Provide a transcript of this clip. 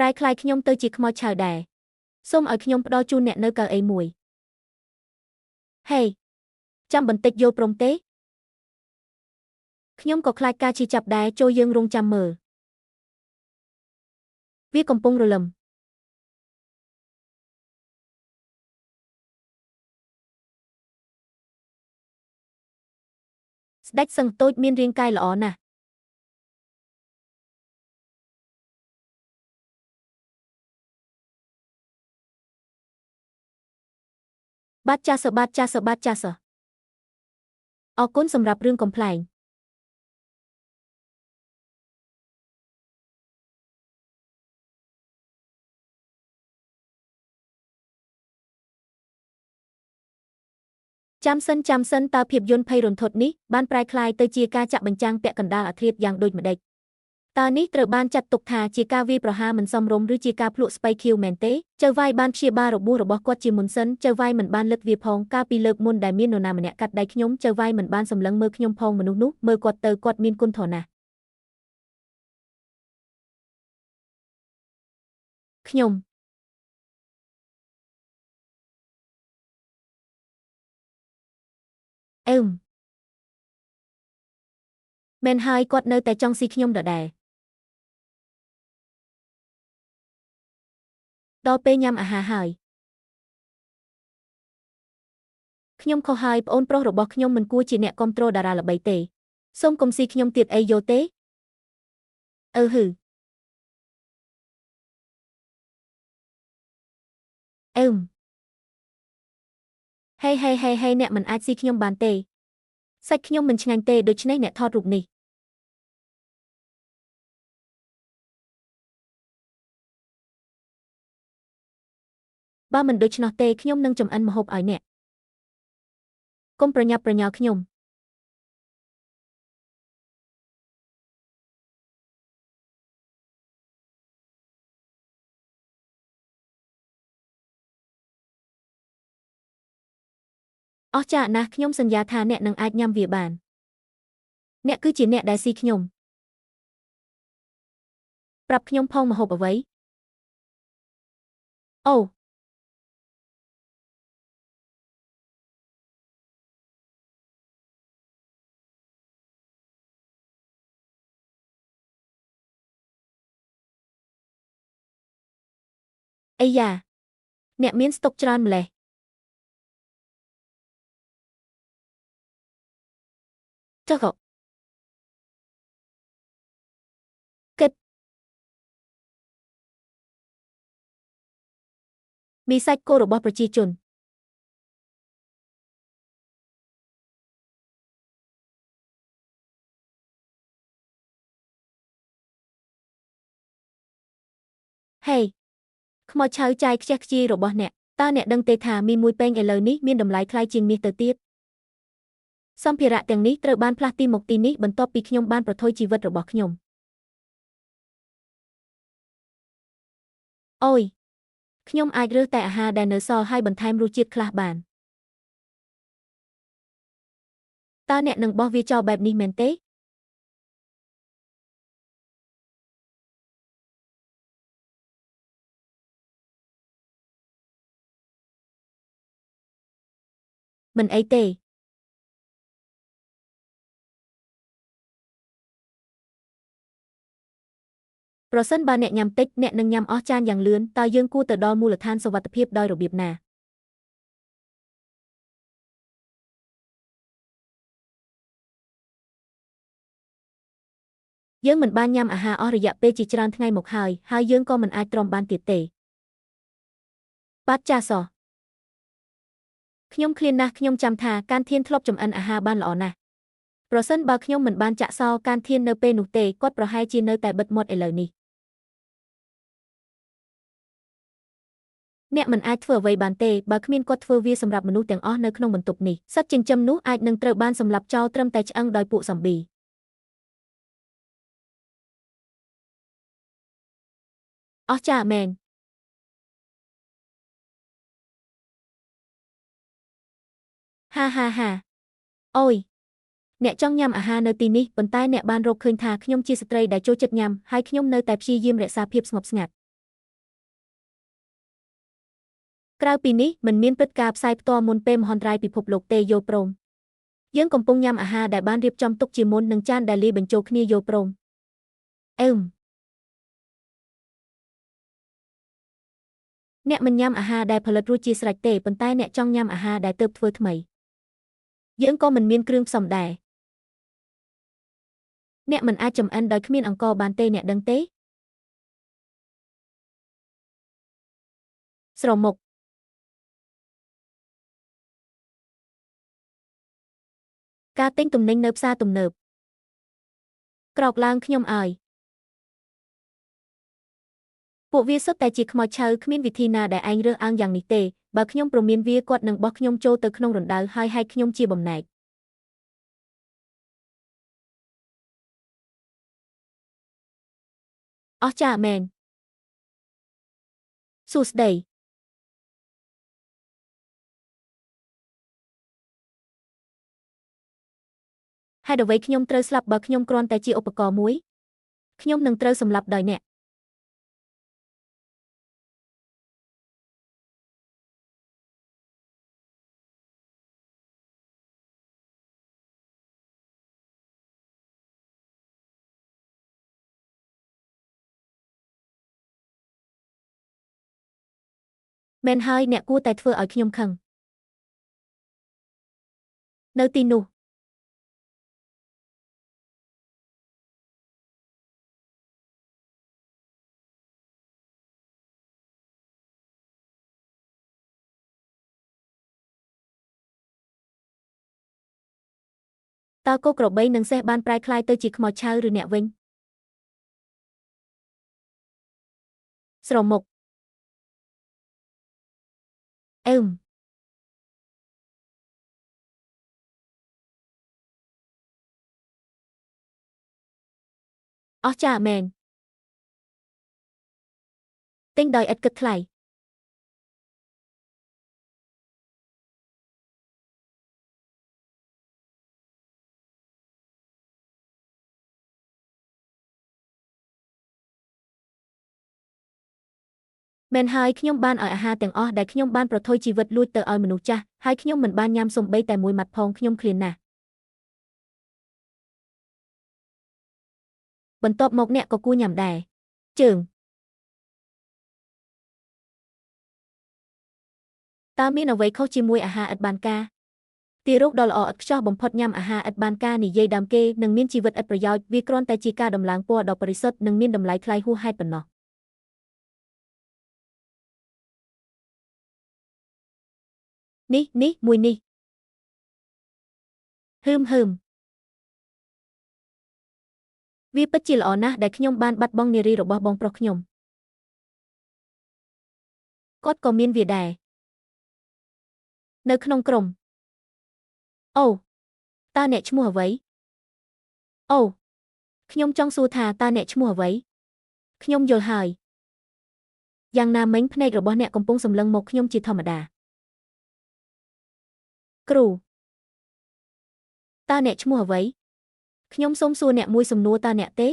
ប្រែคล้ายខ្ញុំទៅជាខ្មោចឆៅដែរសូមឲ្យខ្ញុំផ្ដល់ជូនអ្នកនៅកៅអីមួយហេចាំបន្តិចយល់ព្រមទេខ្ញុំក៏ខ្លាចការឈឺចាប់ដែរចូលយើងរងចាំមើលវាកំពុងរលឹមស្ដេចសឹងតូចមានរាងកាយល្អណាស់បាទចាសបាទចាសបាទចាសអរគុណសម្រាប់រឿងកំ pl ែងចាំសិនតើភាពយន្តភ័យរន្ធត់នេះបានប្រែក្លាយទៅជាការចាក់បញ្ចាំងពាក់កណ្ដាលអាធ្រាត្រយ៉ាងដូចម្ដេចតើនេះត្រូវបានចាត់ទុកថាជាការវាយប្រហារមិនសមរម្យឬជាការភ្លក្សស្បៃខៀវមែនទេចៅវាយបានព្យាបាលរបួសរបស់គាត់ជាមុនសិនចៅវាយមិនបានលឹកវាផងកាលពីលើកមុនដែលមាននរណាម្នាក់កាត់ដៃខ្ញុំចៅវាយមិនបានសម្លឹងមើលខ្ញុំផងមនុស្សនោះមើលគាត់ទៅគាត់មានគុណធម៌ណាស់ខ្ញុំមែនហើយគាត់នៅតែចង់ស៊ីខ្ញុំដដែលដល់ពេលញ៉ាំអាហារហើយខ្ញុំខុសហើយប្អូនប្រុសរបស់ខ្ញុំមិនគួរជាអ្នកគាំទ្រតារាល្បីទេសូមកុំស៊ីខ្ញុំទៀតអីយល់ទេហឺហេអ្នកមិនអាចស៊ីខ្ញុំបានទេសាច់ខ្ញុំមិនឆ្ងាញ់ទេដូច្នេះអ្នកថតរូបនេះបើមិនដូច្នោះទេខ្ញុំនឹងចម្អិនម្ហូបឲ្យអ្នកកុំប្រញាប់ប្រញាល់ខ្ញុំអស្ចារ្យណាស់ខ្ញុំសន្យាថាអ្នកនឹងអាចញ៉ាំវាបានអ្នកគឺជាអ្នកដែលស៊ីខ្ញុំប្រាប់ខ្ញុំផងម្ហូបអ្វីអូអីយ៉ាអ្នកមានស្តុកច្រើនម្ល៉េះចុះក៏គិតមីសាច់គោរបស់ប្រជាជនហេខ្មោចឆៅចាយខ្ជះខ្ជាយរបស់អ្នកតើអ្នកដឹងទេថាមីមួយពែងឥឡូវនេះមានតម្លៃថ្លៃជាងមាសទៅទៀតសម្ភារៈទាំងនេះត្រូវបានផ្លាស់ទីមកទីនេះបន្ទាប់ពីខ្ញុំបានប្រថុយជីវិតរបស់ខ្ញុំអូយខ្ញុំអាចរើសតែអាហារដែលនៅសល់ហើយបន្ថែមរសជាតិខ្លះបានតើអ្នកនឹងបោះវាចោលបែបនេះមែនទេមិនអីទេប្រសិនបើអ្នកញ៉ាំតិចអ្នកនឹងញ៉ាំអស់ចានយ៉ាងលឿនតើយើងគួរទៅដល់មូលដ្ឋានសុវត្ថិភាពដោយរបៀបណាយើងមិនបានញ៉ាំអាហារអស់រយៈពេលជាច្រើនថ្ងៃមកហើយយើងក៏មិនអាចទ្រាំបានទៀតទេបាទចាសោះខ្ញុំឃ្លានណាស់ខ្ញុំចាំថាកានធានធ្លាប់ចម្អិនអាហារបានល្អណាស់ប្រសិនបើខ្ញុំមិនបានចាក់សោកានធាននៅពេលនោះទេគាត់ប្រហែលជានៅតែបិទមាត់ឥឡូវនេះអ្នកមិនអាចធ្វើអ្វីបានទេបើគ្មានគាត់ធ្វើវាសម្រាប់មនុស្សទាំងអស់នៅក្នុងបន្ទប់នេះសត្វចិញ្ចឹមនោះអាចនឹងត្រូវបានសម្លាប់ចោលត្រឹមតែឆ្អឹងដោយពួកហ្សំប៊ីអស្ចារ្យមែនហាអូយអ្នកចង់ញ៉ាំអាហារនៅទីនេះប៉ុន្តែអ្នកបានរកឃើញថាខ្ញុំជាស្ត្រីដែលចូលចិត្តញ៉ាំហើយខ្ញុំនៅតែព្យាយាមរក្សាភាពស្ងប់ស្ងាត់ ក្រៅពីនេះមិនមានព្រឹត្តិការណ៍ផ្សាយផ្ទាល់មុនពេលមហន្តរាយពិភពលោកទេយល់ព្រមយើងកំពុងញ៉ាំអាហារដែលបានរៀបចំទុកជាមុននឹងចានដែលលាយបញ្ចូលគ្នាយល់ព្រមអ្នកមិនញ៉ាំអាហារដែលផលិតរួចជាស្រេចទេប៉ុន្តែអ្នកចង់ញ៉ាំអាហារដែលទើបធ្វើថ្មីយើងក៏មិនមានគ្រឿងផ្សំដែរអ្នកមិនអាចចម្អិនដោយគ្មានអង្ករបានទេអ្នកដឹងទេស្រមុកការទិញទំនិញនៅផ្សារទំនើបក្រោកឡើងខ្ញុំឲ្យពួកវាសុទ្ធតែជាខ្មោចឆៅគ្មានវិធីណាដែលឯងរើសអើងយ៉ាងនេះទេបើខ្ញុំព្រមានវាគាត់នឹងបោះខ្ញុំចូលទៅក្នុងរណ្ដៅហើយហែកខ្ញុំជាបំណែកអស្ចារ្យមែនសួស្ដីហេតុអ្វីខ្ញុំត្រូវស្លាប់បើខ្ញុំគ្រាន់តែជាឧបករណ៍មួយខ្ញុំនឹងត្រូវសម្លាប់ដោយអ្នកមែនហើយអ្នកគួរតែធ្វើឲ្យខ្ញុំខឹងនៅទីនោះតើគោក្របីនិងសេះបានប្រែក្លាយទៅជាខ្មោចឆៅឬអ្នកវិញស្រមុកអស្ចារ្យមែនទិញដោយឥតគិតថ្លៃមែនហើយខ្ញុំបានឲ្យអាហារទាំងអស់ដែលខ្ញុំបានប្រថុយជីវិតលួចទៅឲ្យមនុស្សចាស់ហើយខ្ញុំមិនបានញ៉ាំសូម្បីតែមួយម៉ាត់ផងខ្ញុំឃ្លានណាស់បន្ទាប់មកអ្នកក៏គួរញ៉ាំដែរជើងតើមានអ្វីខុសជាមួយអាហារឥតបានការទារកដ៏ល្អឥតខ្ចោះបំផុតញ៉ាំអាហារឥតបានការនិយាយដើមគេនឹងមានជីវិតឥតប្រយោជន៍វាគ្រាន់តែជាការដំឡើងពណ៌ដ៏បរិសុទ្ធនិងមានតម្លៃថ្លៃហួសហេតុប៉ុណ្ណោះនេះមួយនេះហឺមវាពិតជាល្អណាស់ដែលខ្ញុំបានបាត់បង់នារីរបស់បងប្រុសខ្ញុំគាត់ក៏មានវាដែរនៅក្នុងក្រុមអូតើអ្នកឈ្មោះអ្វីអូខ្ញុំចង់សួរថាតើអ្នកឈ្មោះអ្វីខ្ញុំយល់ហើយយ៉ាងណាមិញភ្នែករបស់អ្នកកំពុងសម្លឹងមកខ្ញុំជាធម្មតាគ្រូតើអ្នកឈ្មោះអ្វីខ្ញុំសូមសួរអ្នកមួយសំណួរតើអ្នកទេ